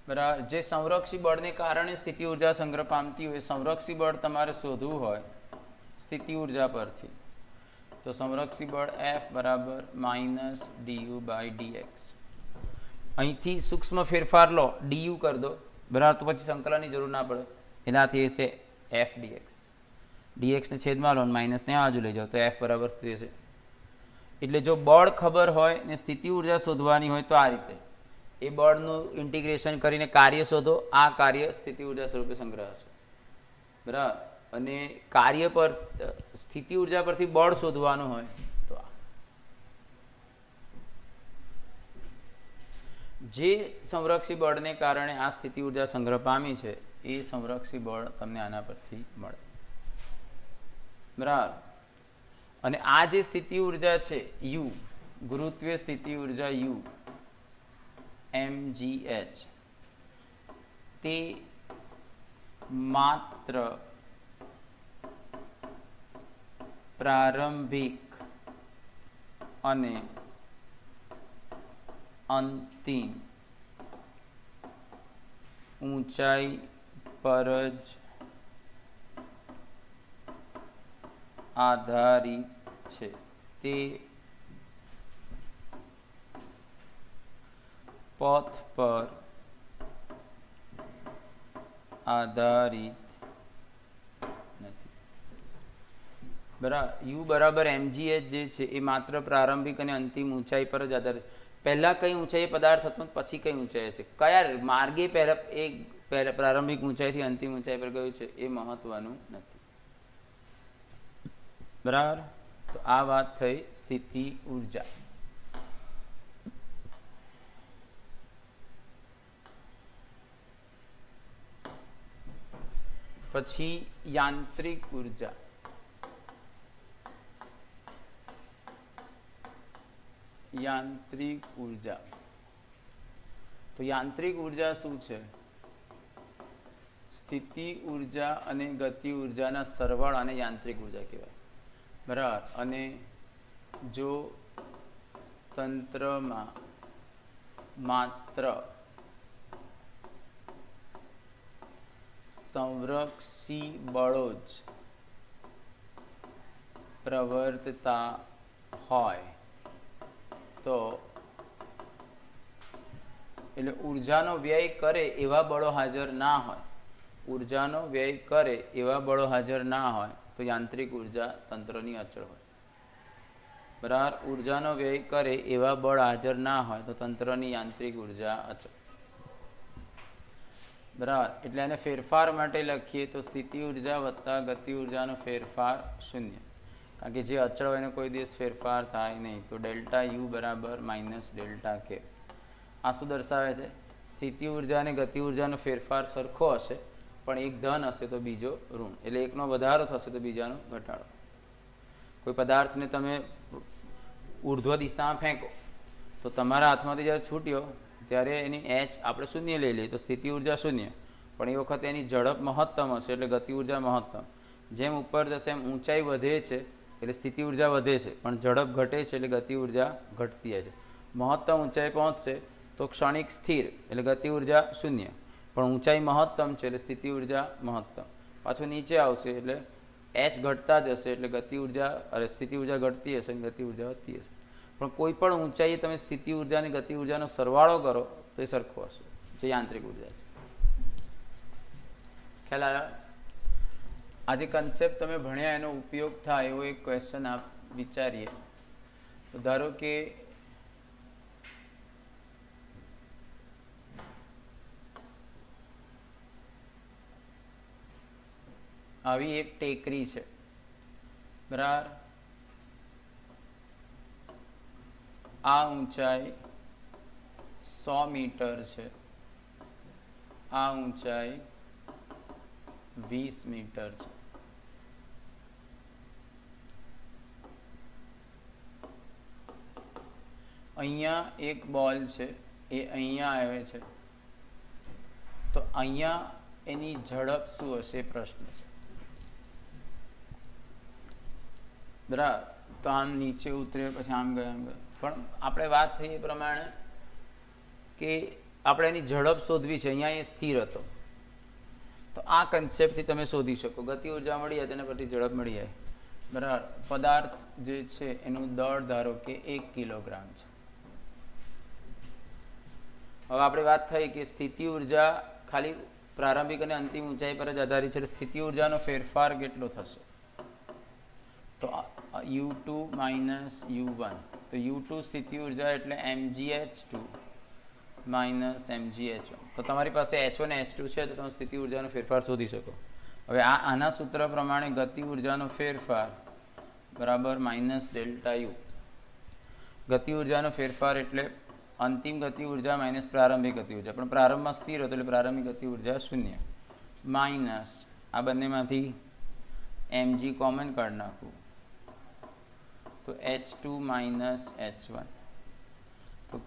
બરાબર, જે સંરક્ષી બળને કારણે સ્થિતિ ઉર્જા સંગ્રહ પામતી હોય, સંરક્ષી બળ તમારે શોધવું હોય સ્થિતિ ઉર્જા પરથી, તો સંરક્ષી બળ F બરાબર માઇનસ du બાય dx. અહીંથી સૂક્ષ્મ ફેરફાર લો, du કરી દો. બરાબર? તો પછી સંકલનની જરૂર ના પડે. એનાથી એ છે F dx. dxને છેદમાં લો, માઇનસને આ બાજુ લઈ જાઓ તો F બરાબર થશે. એટલે જો બળ ખબર હોય ને સ્થિતિ ઉર્જા શોધવાની હોય તો આ રીતે એ બળનું ઇન્ટિગ્રેશન કરીને કાર્ય શોધો. આ કાર્ય સ્થિતિ ઉર્જા સ્વરૂપે સંગ્રહ છે. બરાબર? અને કાર્ય પર સ્થિતિ ઉર્જા પરથી બળ શોધવાનું હોય તો જે સંરક્ષી બળને કારણે આ સ્થિતિ ઉર્જા સંગ્રહ પામી છે એ સંરક્ષી બળ તમને આના પરથી મળે. બરાબર? અને આ જે સ્થિતિ ઉર્જા છે યુ, ગુરુત્વીય સ્થિતિ ઉર્જા યુ mgh, તે માત્ર પ્રારંભિક અને અંતિમ ઊંચાઈ પર જ આધારિત છે. તે પથ પર આધારિત નથી. બરાબર. યુ બરાબર mgh જે છે એ માત્ર પ્રારંભિક અને અંતિમ ઊંચાઈ પર જ આધારિત. પહેલાં કઈ ઊંચાઈએ પદાર્થ હતો પછી કઈ ઊંચાઈ છે, કયા માર્ગે પ્રારંભિક ઊંચાઈથી અંતિમ ઊંચાઈ પર ગયું છે એ મહત્વનું નથી. બરાબર. તો આ વાત થઈ સ્થિતિ ઊર્જા. પછી યાંત્રિક ઊર્જા. યાંત્રિક ઊર્જા. તો યાંત્રિક ઊર્જા શું છે? સ્થિતિ ઊર્જા અને ગતિ ઊર્જાના સરવાળાને યાંત્રિક ઊર્જા કહેવાય. બરાબર. અને જો તંત્રમાં માત્ર સંરક્ષી બળો જ પ્રવર્તતા હોય તો એટલે ઉર્જાનો વ્યય કરે એવા બળો હાજર ના હોય, ઉર્જાનો વ્યય કરે એવા બળો હાજર ના હોય તો યાંત્રિક ઉર્જા તંત્રની અચળ હોય. બરાબર. ઉર્જાનો વ્યય કરે એવા બળ હાજર ના હોય તો તંત્રની યાંત્રિક ઉર્જા અચળ. બરાબર. એટલે એને ફેરફાર માટે લખીએ તો સ્થિતિ ઉર્જા વત્તા ગતિ ઉર્જાનો ફેરફાર શૂન્ય, કારણ કે જે અચળ હોય એને કોઈ દિવસ ફેરફાર થાય નહીં. તો ડેલ્ટા યુ બરાબર માઇનસ ડેલ્ટા કે. આ શું દર્શાવે છે? સ્થિતિ ઉર્જા અને ગતિ ઉર્જાનો ફેરફાર સરખો હશે પણ એક ધન હશે તો બીજો ઋણ, એટલે એકનો વધારો થશે તો બીજાનો ઘટાડો. કોઈ પદાર્થને તમે ઉર્ધ્વ દિશામાં ફેંકો તો તમારા હાથમાંથી જ્યારે છૂટ્યો ત્યારે એની એચ આપણે શૂન્ય લઈ લઈએ તો સ્થિતિ ઉર્જા શૂન્ય, પણ એ વખતે એની ઝડપ મહત્તમ હશે એટલે ગતિ ઉર્જા મહત્તમ. જેમ ઉપર જશે એમ ઊંચાઈ વધે છે એટલે સ્થિતિ ઉર્જા વધે છે, પણ ઝડપ ઘટે છે એટલે ગતિ ઉર્જા ઘટતી જાય છે. મહત્તમ ઊંચાઈ પહોંચશે તો ક્ષણિક સ્થિર એટલે ગતિ ઉર્જા શૂન્ય, પણ ઊંચાઈ મહત્તમ છે એટલે સ્થિતિ ઉર્જા મહત્તમ. પાછું નીચે આવશે એટલે એચ ઘટતા જશે એટલે ગતિ ઉર્જા સ્થિતિ ઉર્જા ઘટતી હશે અને ગતિ ઉર્જા વધતી હશે. પણ કોઈ પણ ઊંચાઈએ તમે સ્થિતિ ઉર્જા અને ગતિ ઉર્જાનો સરવાળો કરો તો એ સરખો હશે, જે યાંત્રિક ઉર્જા છે. ખ્યાલ આવ્યો? આ જે કન્સેપ્ટ તમે ભણ્યા એનો ઉપયોગ થાય એવો એક ક્વેશ્ચન આપ વિચારીએ. તો ધારો કે આવી એક ટેકરી છે. બરાબર. આ ઊંચાઈ 100 મીટર છે, આ ઊંચાઈ 20 મીટર છે. અહીંયા એક બોલ છે, એ અહીંયા આવે છે, તો અહીંયા એની ઝડપ શું હશે પ્રશ્ન છે. બરાબર. તો આમ નીચે ઉતરે પછી આમ ગયો આમ ગયો, પણ આપણે વાત થઈ એ પ્રમાણે કે આપણે એની ઝડપ શોધવી છે. અહીંયા એ સ્થિર હતો તો આ કન્સેપ્ટથી તમે શોધી શકો. ગતિ ઉર્જા મળી જાય તેના પરથી ઝડપ મળી જાય. બરાબર. પદાર્થ જે છે એનું દળ ધારો કે 1 કિલોગ્રામ છે. હવે આપણે વાત થઈ કે સ્થિતિ ઉર્જા ખાલી પ્રારંભિક અને અંતિમ ઊંચાઈ પર જ આધારિત છે. સ્થિતિ ઉર્જાનો ફેરફાર કેટલો થશે? તો U2 માઇનસ U1. તો U2 સ્થિતિ ઉર્જા એટલે mgh2 માઇનસ mgh1. તો તમારી પાસે H1 અને H2 છે તો તમે સ્થિતિ ઉર્જાનો ફેરફાર શોધી શકો. હવે આના સૂત્ર પ્રમાણે ગતિ ઉર્જાનો ફેરફાર બરાબર માઇનસ ડેલ્ટા યુ. ગતિ ઉર્જાનો ફેરફાર એટલે અંતિમ ગતિ ઉર્જા માઇનસ પ્રારંભિક ગતિ ઉર્જા, પણ પ્રારંભમાં સ્થિર હતો એટલે પ્રારંભિક ગતિ ઉર્જા શૂન્ય, માઇનસ આ બંનેમાંથી mg કોમન કાઢી નાખવું તો H2 માઇનસ H1, તો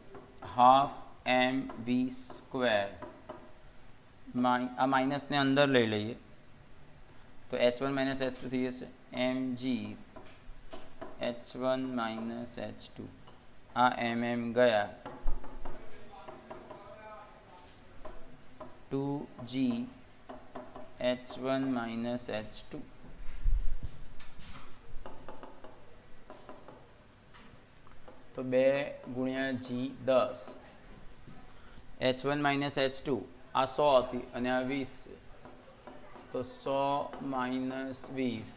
હાફ mv સ્ક્વેર. આ માઇનસને અંદર લઈ લઈએ તો H1 માઇનસ H2 થઈ જશે mg H1 માઇનસ H2. આ mm ગયા 2g H1 માઇનસ H2. તો 2 ગુણ્યા g 10. H1 માઇનસ H2 આ 100 હતી અને આ 20 છે, તો 100 માઇનસ 20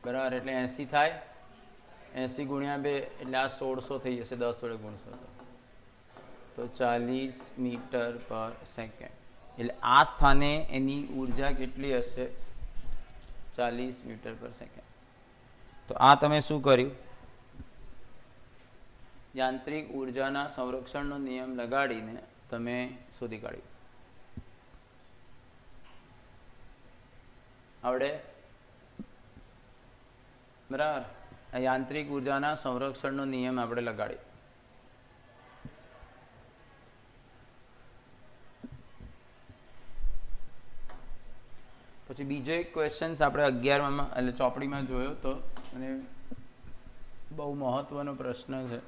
બરાબર, એટલે 80 થાય, 80 ગુણ્યા 2 એટલે આ 1600 થઈ જશે, 10 વડે ગુણશો તો 40 મીટર પર સેકન્ડ. એટલે આ સ્થાને એની ઉર્જા કેટલી હશે? 40 મીટર પર સેકન્ડ. તો આ તમે શું કર્યું? યાંત્રિક ઉર્જાના સંરક્ષણનો નિયમ લગાડીને તમે શોધી કાઢ્યું. આવડે? બરાબર. યાંત્રિક ઉર્જાના સંરક્ષણનો નિયમ આપણે લગાડીએ. પછી બીજો એક ક્વેશ્ચન આપણે 11માં એટલે ચોપડીમાં જોયો તો, અને બહુ મહત્વનો પ્રશ્ન છે.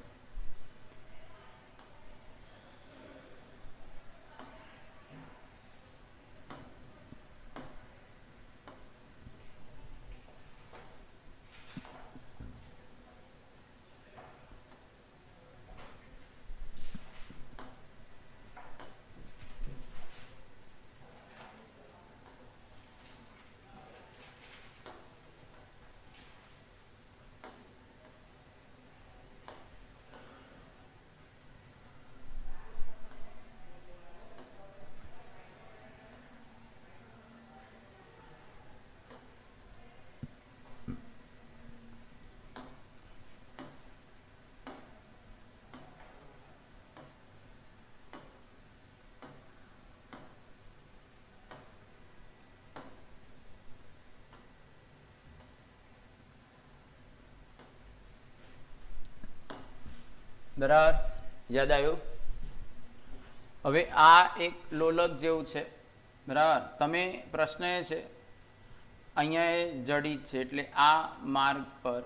બરાબર, યાદ આવ્યું? હવે આ એક લોલક જેવું છે. બરાબર, તમે પ્રશ્ન એ છે અહીંયા એ જડિત છે એટલે આ માર્ગ પર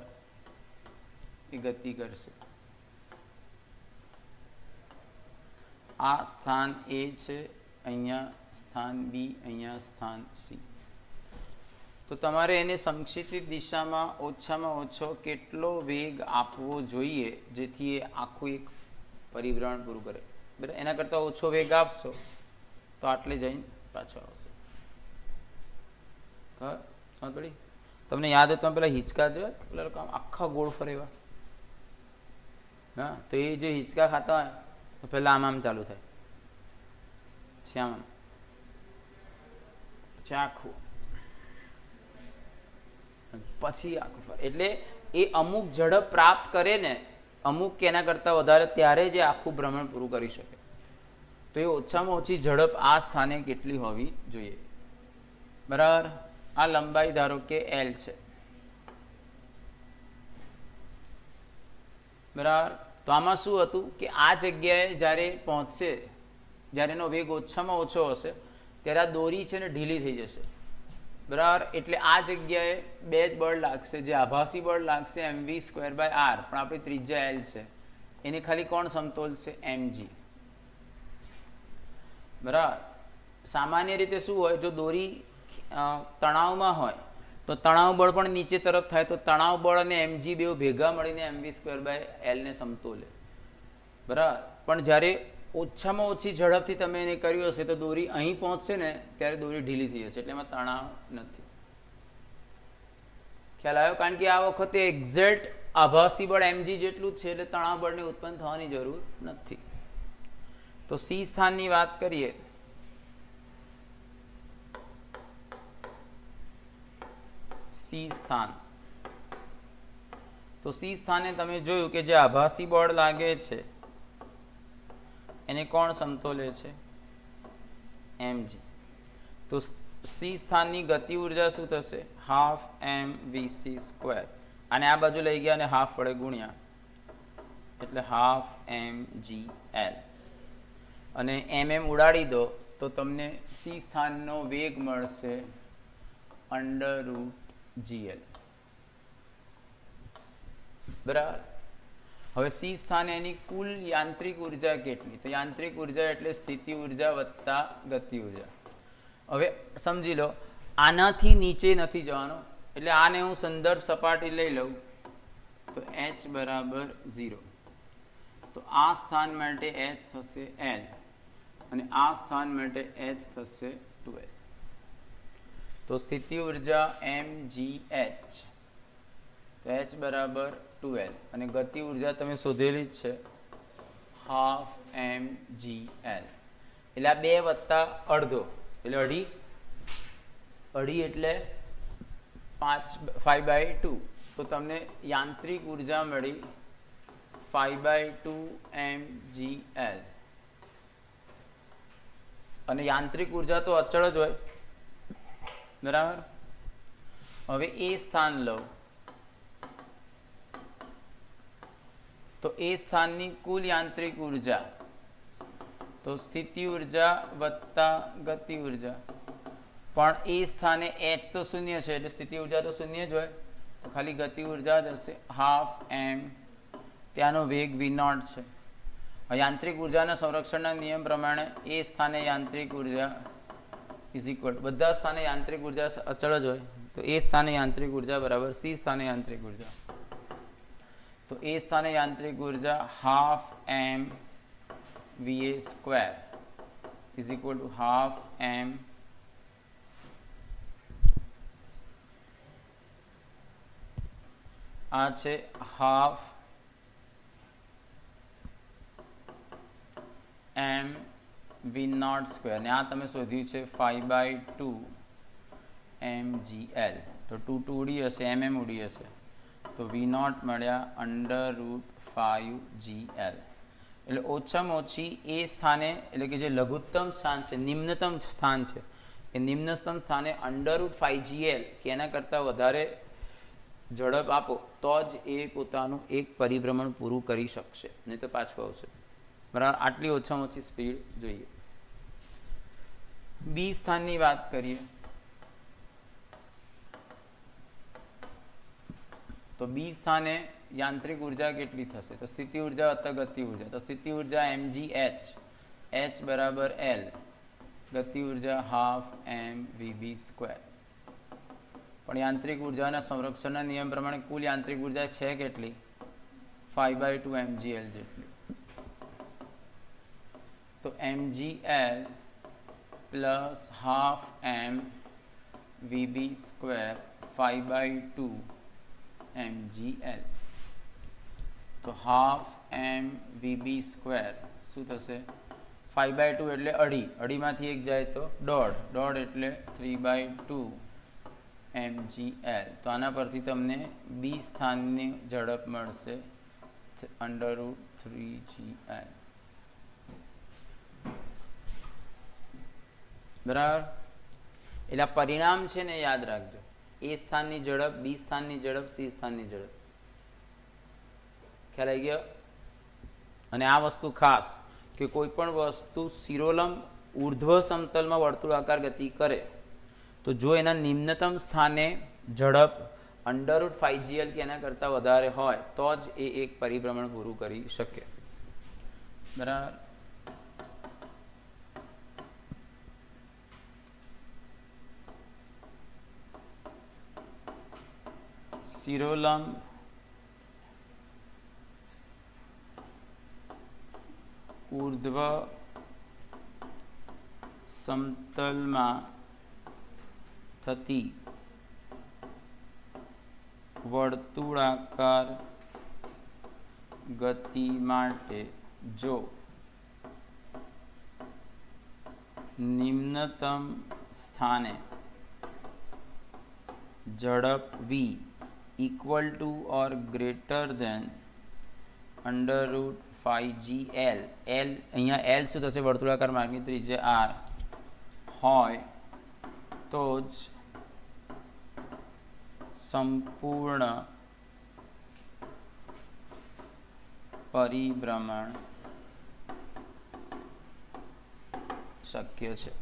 એ ગતિ કરશે. આ સ્થાન એ છે, અહીંયા સ્થાન બી, અહીંયા સ્થાન સી. તો તમારે એને સંક્ષિપ્ત દિશામાં ઓછામાં ઓછો કેટલો વેગ આપવો જોઈએ જેથી એ આખું એક પરિભ્રમણ પૂરું કરે. બરાબર, એના કરતાં ઓછો વેગ આપશો તો આટલે જઈને પાછો આવશે. સમજ પડી? તમને યાદ હોય તમે પેલા હિંચકા જોયા, પેલા કામ આખા ગોળ ફરેવા. હા, તો એ જે હિંચકા ખાતા હોય તો પહેલાં આમ ચાલુ થાય, પછી આમ, પછી આખું, પછી આખું ફરે. એટલે એ અમુક ઝડપ પ્રાપ્ત કરે ને, અમુક એના કરતાં વધારે, ત્યારે જ આખું ભ્રમણ પૂરું કરી શકે. તો એ ઓછામાં ઓછી ઝડપ આ સ્થાને કેટલી હોવી જોઈએ? બરાબર, આ લંબાઈ ધારો કે L છે. બરાબર, તો આમાં શું હતું કે આ જગ્યાએ જ્યારે પહોંચશે, જ્યારે એનો વેગ ઓછામાં ઓછો હશે ત્યારે આ દોરી છે ને ઢીલી થઈ જશે. બરાબર, એટલે આ જગ્યાએ બે જ બળ લાગશે, જે આભાસી બળ લાગશે mv²/r, પણ આપણી ત્રિજ્યા L છે, એને ખાલી કોણ સમતોલશે? mg. બરાબર, સામાન્ય રીતે શું હોય, જો દોરી તણાવમાં હોય તો તણાવ બળ પણ નીચે તરફ થાય, તો તણાવ બળ અને mg બે ભેગા મળીને mv²/L ને સમતોલે. બરાબર, પણ જ્યારે ઓછામાં ઓછી ઝડપથી તમે એને કર્યું હશે તો દોરી અહીં પહોંચશે ને ત્યારે દોરી ઢીલી થઈ જશે, એટલે એમાં તણાવ નથી. ખ્યાલ આવ્યો? કારણ કે આ વખતે એક્ઝેક્ટ આભાસી બળ mg જેટલું જ છે, એટલે તણાવ બળની ઉત્પન્ન થવાની જરૂર નથી. તો સી સ્થાનની વાત કરીએ. સી સ્થાન, તો સી સ્થાને તમે જોયું કે જે આભાસી બળ લાગે છે એને કોણ સમતોલે છે? mg. તો સી સ્થાનની ગતિ ઉર્જા શું થશે? 12mvc². અને આ બાજુ લઈ ગયા અને હાફ વડે ગુણ્યા, એટલે 12mgl. અને mm ઉડાડી દો તો તમને સી સ્થાનનો વેગ મળશે √gl. બરાબર, હવે સી સ્થાને એની કુલ યાંત્રિક ઉર્જા કેટલી? તો યાંત્રિક ઉર્જા એટલે સ્થિતિ ઉર્જા વત્તા ગતિ ઉર્જા. હવે સમજી લો, આનાથી નીચે નથી જવાનો, એટલે આને હું સંદર્ભ સપાટી લઈ લઉં તો h બરાબર 0. તો આ સ્થાન માટે h થશે L અને આ સ્થાન માટે h થશે 2L. તો સ્થિતિ ઉર્જા mgh તો H બરાબર 2L અને ગતિ ઉર્જા તમે શોધેલી જ છે હાફ mgl એટલે આ 2 વત્તા અડધો એટલે અઢી એટલે 5/2 તો તમને યાંત્રિક ઉર્જા મળી 5/2 mgl અને યાંત્રિક ઉર્જા તો અચળ જ હોય બરાબર. હવે એ સ્થાન લો તો એ સ્થાનની કુલ યાંત્રિક ઉર્જા તો સ્થિતિ ઉર્જા વત્તા ગતિ ઉર્જા પણ એ સ્થાને H તો શૂન્ય છે એટલે સ્થિતિ ઉર્જા તો શૂન્ય જ હોય તો ખાલી ગતિ ઉર્જા જ હશે હાફ m ત્યાંનો વેગ v0 છે. યાંત્રિક ઉર્જાના સંરક્ષણના નિયમ પ્રમાણે એ સ્થાને યાંત્રિક ઉર્જા ઇઝ ઇક્વલ બધા સ્થાને યાંત્રિક ઉર્જા અચળ જ હોય તો એ સ્થાને યાંત્રિક ઉર્જા બરાબર સી સ્થાને યાંત્રિક ઉર્જા તો એ સ્થાને યાંત્રિક ઉર્જા half m va square is equal to half m આ છે હાફ m v0 સ્ક્વેર ને આ તમે શોધ્યું છે 5/2 mgl તો 2 ઉડી હશે mm ઉડી હશે તો v0 મળ્યા √5gl એટલે ઓછામાં ઓછી એ સ્થાને એટલે કે જે લઘુત્તમ સ્થાન છે નિમ્નતમ સ્થાન છે એ નિમ્નતમ સ્થાને √5gl કે એના કરતાં વધારે ઝડપ આપો તો જ એ પોતાનું એક પરિભ્રમણ પૂરું કરી શકશે નહીં તો પાછું આવશે બરાબર. આટલી ઓછામાં ઓછી સ્પીડ જોઈએ. બી સ્થાનની વાત કરીએ તો બી સ્થાને યાંત્રિક ઉર્જા કેટલી થશે તો સ્થિતિ ઉર્જા વત્તા ગતિ ઉર્જા તો સ્થિતિ ઉર્જા mgh h બરાબર l ગતિ ઉર્જા હાફ mvb સ્ક્વેર પણ યાંત્રિક ઉર્જાના સંરક્ષણના નિયમ પ્રમાણે કુલ યાંત્રિક ઉર્જા છે કેટલી 5/2 mgl જેટલી તો mgl plus half mvb square 5/2 mgl તો હાફ mvb સ્ક્વેર શું થશે 5/2 એટલે અઢીમાંથી એક જાય તો દોઢ એટલે 3/2 mgl તો આના પરથી તમને બી સ્થાનની ઝડપ મળશે √3gl બરાબર. એટલે પરિણામ છે ને યાદ રાખજો એ સ્થાનની ઝડપ બી સ્થાનની ઝડપ સી સ્થાનની ઝડપ ખ્યાલ આવી ગયો. અને આ વસ્તુ ખાસ કે કોઈ પણ વસ્તુ શિરોલંબ ઉર્ધ્વ સમતલમાં વર્તુળાકાર ગતિ કરે તો જો એના નિમ્નતમ સ્થાને ઝડપ √5gl કે એના કરતાં વધારે હોય તો જ એ એક પરિભ્રમણ પૂરું કરી શકે બરાબર. શિરોલંબ ઉર્ધ્વ સમતલમાં થતી વર્તુળાકાર ગતિ માટે જો નિમ્નતમ સ્થાને ઝડપ v equal to or greater than √5gl l અહીંયા l શું થશે વર્તુળાકાર માર્ગની ત્રિજ્યા r હોય તો જ સંપૂર્ણ પરિભ્રમણ શક્ય છે.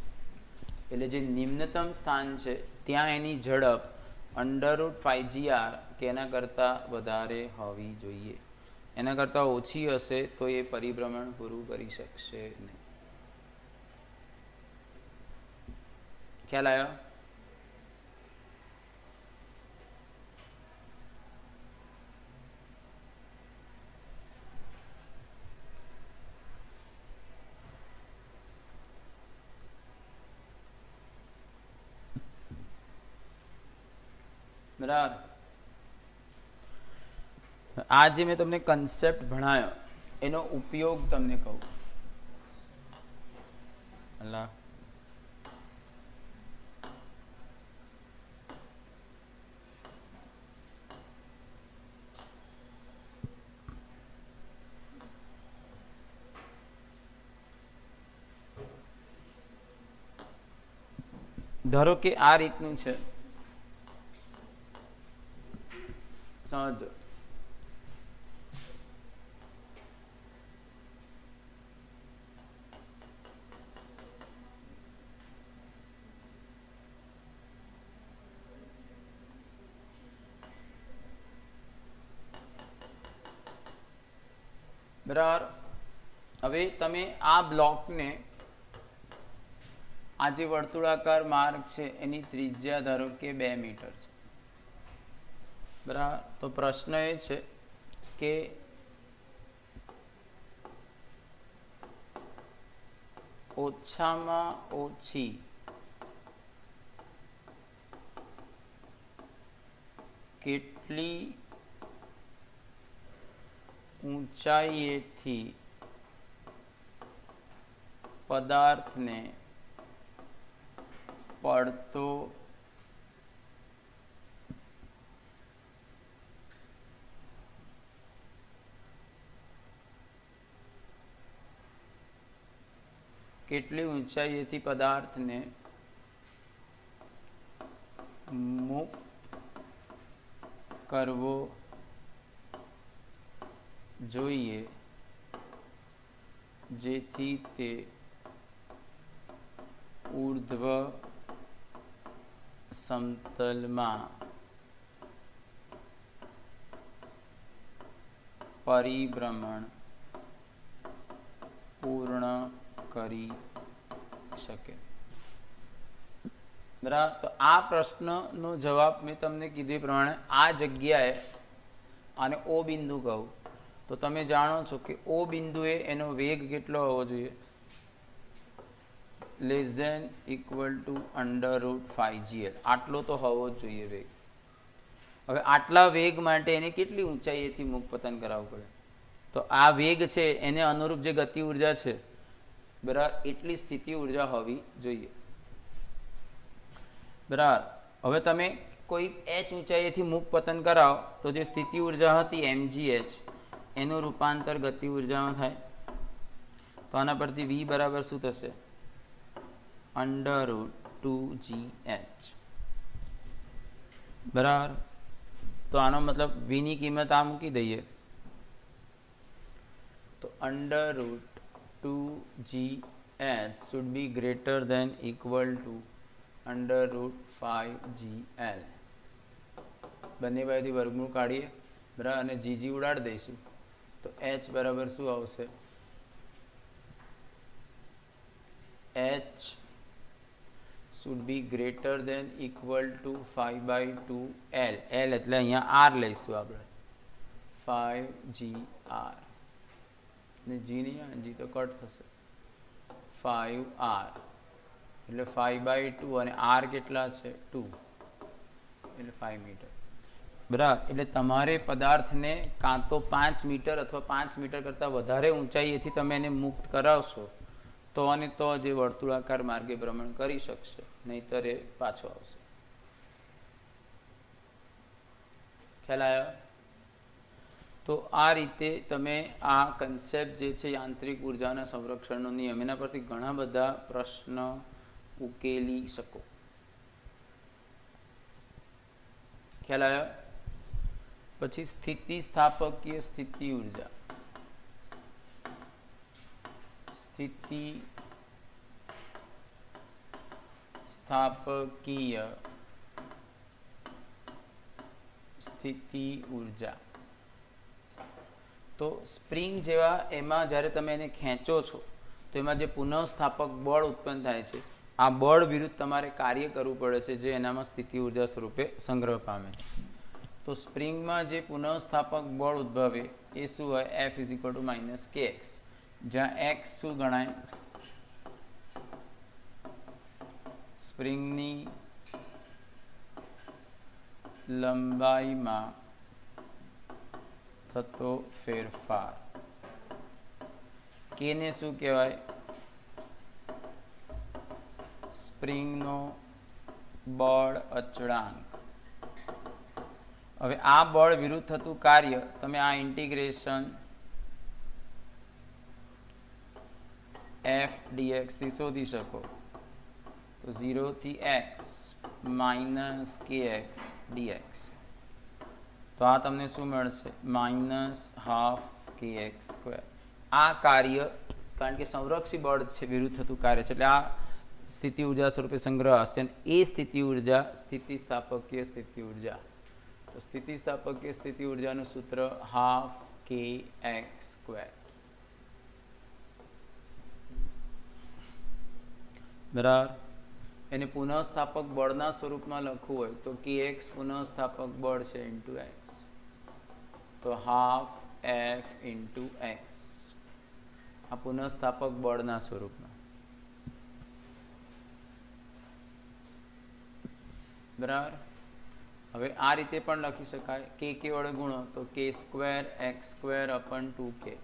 એટલે જે નિમ્નતમ સ્થાન છે ત્યાં એની ઝડપ √5gr કે એના કરતાં વધારે હોવી જોઈએ. એના કરતાં ઓછી હશે તો એ પરિભ્રમણ પૂરું કરી શકશે નહીં. ખ્યાલ આવ્યો? બરાબર. આ જે મેં તમને કન્સેપ્ટ ભણાયો એનો ઉપયોગ તમને કહું. અલા ધારો કે આ રીતનું છે, સમજો. બરાબર. હવે તમે આ બ્લોકને, આ જે વર્તુળાકાર માર્ગ છે એની ત્રિજ્યા ધારો કે 2 મીટર છે. બરાબર. તો પ્રશ્ન એ છે કે ઓછામાં ઓછી કેટલી ઊંચાઈએથી પદાર્થને પડતો કેટલી ઊંચાઈએથી પદાર્થને મુક્ત કરવો જોઈએ જેથી તે ઊર્ધ્વ સમતલમાં પરિભ્રમણ પૂર્ણ કરી શકે. બરાબર. તો આ પ્રશ્નનો જવાબ મેં તમને કીધું એ પ્રમાણે આ જગ્યાએ આને ઓ બિંદુ કહું તો તમે જાણો છો કે ઓ બિંદુએ એનો વેગ કેટલો હોવો જોઈએ? Less than equal to √5gl. આટલો તો હોવો જ જોઈએ વેગ. હવે આટલા વેગ માટે એને કેટલી ઊંચાઈએથી મુક્ત પતન કરાવવું પડે? તો આ વેગ છે એને અનુરૂપ જે ગતિ ઉર્જા છે, બરાબર, એટલી સ્થિતિ ઉર્જા હોવી જોઈએ. બરાબર. હવે તમે કોઈ h ઊંચાઈએથી મુક્ત પતન કરાવો તો જે સ્થિતિ ઉર્જા હતી mgh એનું રૂપાંતર ગતિ ઉર્જામાં થાય. તો આના પરથી v બરાબર શું થશે? √2gh. બરાબર. તો આનો મતલબ v ની કિંમત આ મૂકી દઈએ તો √2gh should be greater than equal to √5gl. બંને બાજુથી વર્ગમૂળ કાઢીએ, બરાબર, અને gg ઉડાડી દઈશું તો h બરાબર શું આવશે? h should be greater than equal to 5/2l. l એટલે અહીંયા r લઈશું આપણે, 5gr. ને g નહીં આવે, g તો કટ થશે, 5r એટલે 5/2 અને r કેટલા છે? 2 એટલે 5 મીટર. બરાબર. એટલે તમારે પદાર્થને કાં તો 5 મીટર અથવા 5 મીટર કરતાં વધારે ઊંચાઈએથી તમે એને મુક્ત કરાવશો તો અને તો જે વર્તુળાકાર માર્ગે ભ્રમણ કરી શકશે, નહીતર એ પાછો આવશે. ખ્યાલ આવ્યો? તો આ રીતે તમે આ કન્સેપ્ટ જે છે યાંત્રિક ઉર્જાના સંરક્ષણનો નિયમ, એના પરથી ઘણા બધા પ્રશ્ન ઉકેલી શકો. ખ્યાલ આવ્યો? પછી સ્થિતિસ્થાપકીય સ્થિતિ ઉર્જા. સ્થિતિસ્થાપકીય સ્થિતિ ઉર્જા. તો સ્પ્રિંગ જેવા એમાં જ્યારે તમે એને ખેંચો છો તો એમાં જે પુનઃસ્થાપક બળ ઉત્પન્ન થાય છે, આ બળ વિરુદ્ધ તમારે કાર્ય કરવું પડે છે, જે એનામાં સ્થિતિ ઉર્જા સ્વરૂપે સંગ્રહ પામે છે. તો સ્પ્રિંગમાં જે પુનઃસ્થાપક બળ ઉદ્ભવે એ શું હોય? F = -kx, જ્યાં x શું ગણાય? સ્પ્રિંગની લંબાઈમાં થતો ફેરફાર. કે ને શું કહેવાય? સ્પ્રિંગનો બળ અચળાંક. હવે આ બળ વિરુદ્ધ થતું કાર્ય તમે આ ઇન્ટિગ્રેશન એફ ડીએક્સ થી શોધી શકો. તો 0 થી x માઇનસ કે એક્સ ડીએક્સ. તો આ તમને શું મળશે? માઇનસ હાફ કે એક્સ સ્ક્વેર. આ કાર્ય, કારણ કે સંરક્ષી બળ છે, વિરુદ્ધ થતું કાર્ય છે, એટલે આ સ્થિતિ ઉર્જા સ્વરૂપે સંગ્રહ હશે. એ સ્થિતિ ઉર્જા સ્થિતિસ્થાપકીય સ્થિતિ ઉર્જા. તો સ્થિતિસ્થાપકીય સ્થિતિ ઉર્જાનું સૂત્ર હાફ કે એક્સ સ્ક્વેર. બરાબર. એને પુનઃસ્થાપક બળના સ્વરૂપમાં લખવું હોય તો કે એક્સ પુનઃસ્થાપક બળ છે ઇન્ટુ એક્સ. તો હાફ એફ ઇન્ટુ એક્સ. આ પુનઃસ્થાપક બળના સ્વરૂપમાં. બરાબર. હવે આ રીતે પણ લખી શકાય. કે વડે ગુણો તો કે સ્ક્વેર એક્સ સ્ક્વેર અપન 2k.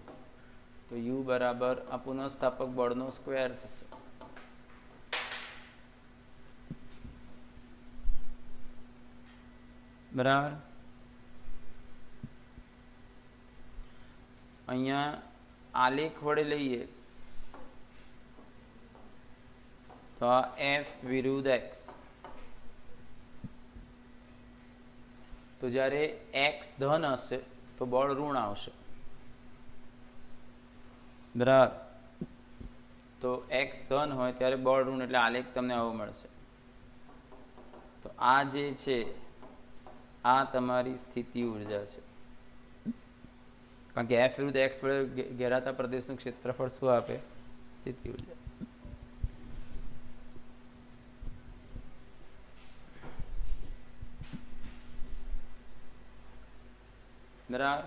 તો યુ બરાબર આ પુનઃસ્થાપક બળનો સ્ક્વેર થશે. બરાબર. અહીંયા આલેખ વડે લઈએ તો આ એફ વિરુદ્ધ એક્સ. તો જ્યારે એક્સ ધન હશે તો બળ ઋણ આવશે. બરાબર. તો એક્સ ધન હોય ત્યારે બળ ઋણ, એટલે આલેખ તમને આવો મળશે. તો આ જે છે આ તમારી સ્થિતિ ઉર્જા છે. કારણ કે એફ વિરુદ્ધ એક્સ વડે ઘેરાતા પ્રદેશનું ક્ષેત્રફળ શું આપે? સ્થિતિ ઉર્જા. બરાબર.